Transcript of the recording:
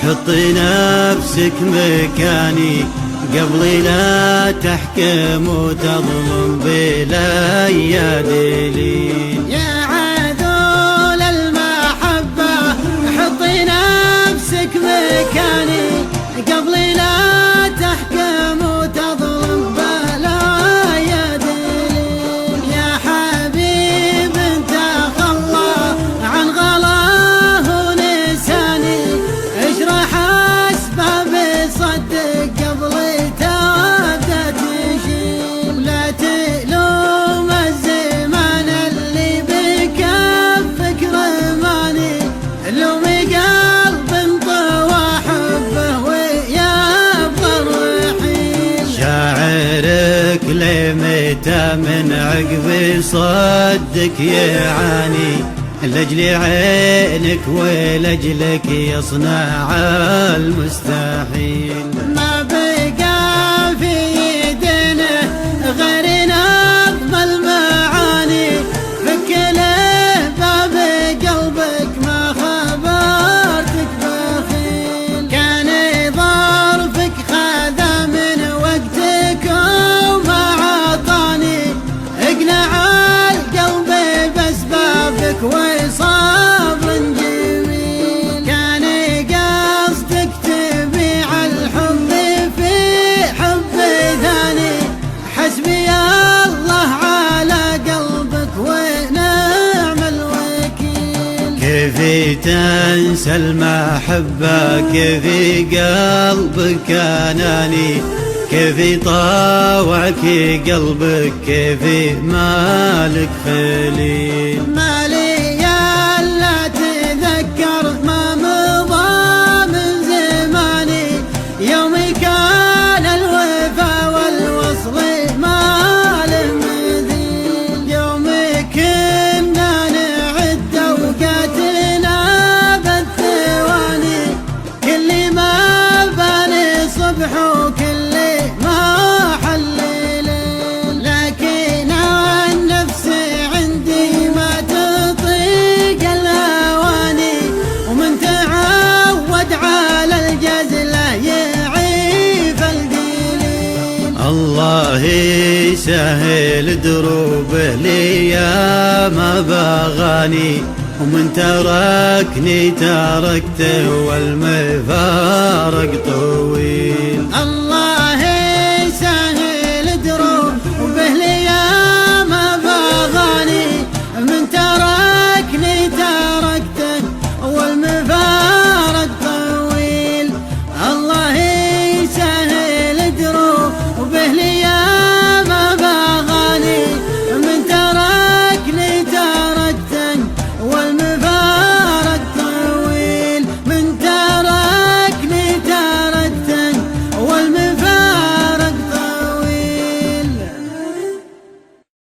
حطي نفسك مكاني قبل لا تحكم وتظلم بلا يا دليل. يا عذول المحبة حطي نفسك مكاني قبل لا تحكم وتظلم بلا يا دليل. يا حبيب انت خلى عن غلاه ولساني اشرح اسباب صدق قبل تبدا تشيل. لا تلوم الزمان اللي بكفك رماني لوم قلب انطوى حبه ويبغى الرحيل. شاعرك لمتى من عقب صدك يعاني لاجل عينك ولاجلك يصنع المستحيل. ما بقى في يدنا غير نظم المعاني فك له باب قلبك ما خبرتك بخيل. كان ظرفك خذا من وقتك وما عطاني اقنع القلب باسبابك وصبر جميل. كان قصدك تبيع الحب في حب ثاني حسبي الله على قلبك ونعم الوكيل. كيف تنسى المحبة كيف قلبك اناني كيف طاوعك قلبك كيف مالك خليل. مالي الا تذكر ما مضى من زماني يوم كان الوفا والوصل ما له مثيل. يوم كنا نعد اوقاتنا بالثواني كل ما بان صبح وكل ما حل ليل. لكن النفس عندي ما تطيق الاواني ومن تعود على الجزله يعيف القليل. الله يسهل دروبه لي يا ما بغاني ومن تركني تركته والمفارق طويل.